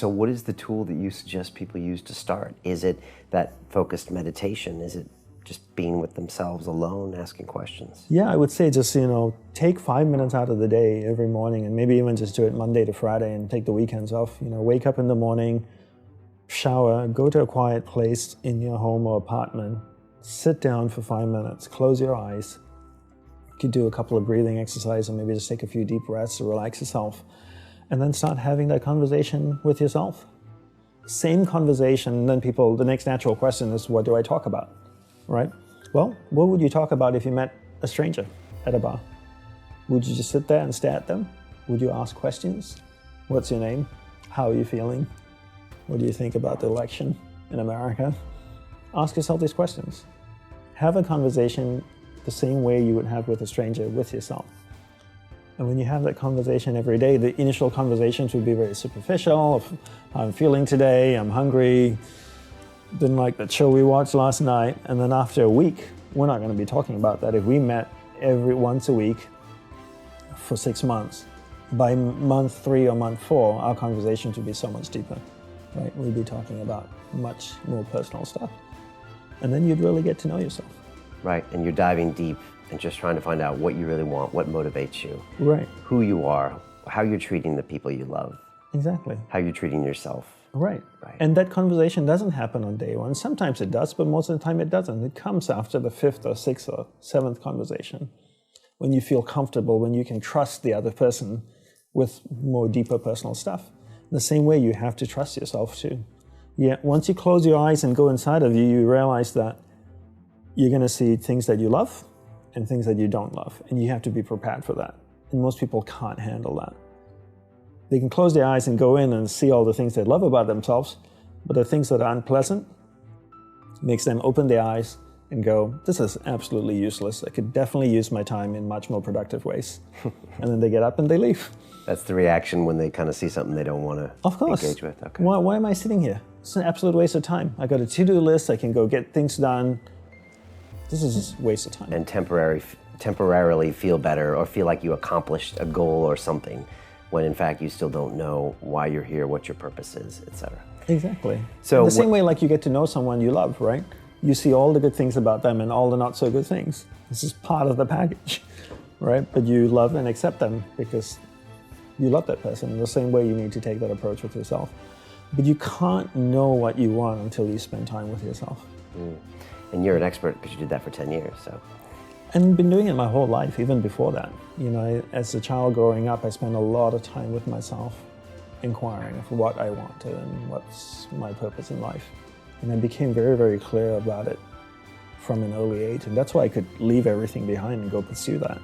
So what is the tool that you suggest people use to start? Is it that focused meditation? Is it just being with themselves alone, asking questions? Yeah, I would say just, take 5 minutes out of the day every morning, and maybe even just do it Monday to Friday and take the weekends off. Wake up in the morning, shower, go to a quiet place in your home or apartment, sit down for 5 minutes, close your eyes. You could do a couple of breathing exercises or maybe just take a few deep breaths to relax yourself. And then start having that conversation with yourself. Same conversation, then the next natural question is, what do I talk about, right? Well, what would you talk about if you met a stranger at a bar? Would you just sit there and stare at them? Would you ask questions? What's your name? How are you feeling? What do you think about the election in America? Ask yourself these questions. Have a conversation the same way you would have with a stranger with yourself. And when you have that conversation every day, the initial conversations would be very superficial, of how I'm feeling today, I'm hungry, didn't like that show we watched last night. And then after a week, we're not going to be talking about that. If we met once a week for 6 months, by month 3 or month 4, our conversations would be so much deeper, right? We'd be talking about much more personal stuff. And then you'd really get to know yourself. Right, and you're diving deep and just trying to find out what you really want, what motivates you, right? Who you are, how you're treating the people you love. Exactly. How you're treating yourself. Right. And that conversation doesn't happen on day one. Sometimes it does, but most of the time it doesn't. It comes after the 5th or 6th or 7th conversation, when you feel comfortable, when you can trust the other person with more deeper personal stuff. The same way you have to trust yourself too. Yeah, once you close your eyes and go inside of you, you realize that you're going to see things that you love and things that you don't love, and you have to be prepared for that. And most people can't handle that. They can close their eyes and go in and see all the things they love about themselves, but the things that are unpleasant makes them open their eyes and go, this is absolutely useless. I could definitely use my time in much more productive ways. And then they get up and they leave. That's the reaction when they kind of see something they don't want to engage with. Okay. Why am I sitting here? It's an absolute waste of time. I got a to-do list. I can go get things done. This is a waste of time. And temporarily feel better or feel like you accomplished a goal or something, when in fact you still don't know why you're here, what your purpose is, etc. Exactly. So the same way like you get to know someone you love, right? You see all the good things about them and all the not so good things. This is part of the package, right? But you love and accept them because you love that person. In the same way you need to take that approach with yourself. But you can't know what you want until you spend time with yourself. And you're an expert because you did that for 10 years, so. And been doing it my whole life, even before that. As a child growing up, I spent a lot of time with myself, inquiring of what I wanted and what's my purpose in life. And I became very, very clear about it from an early age. And that's why I could leave everything behind and go pursue that.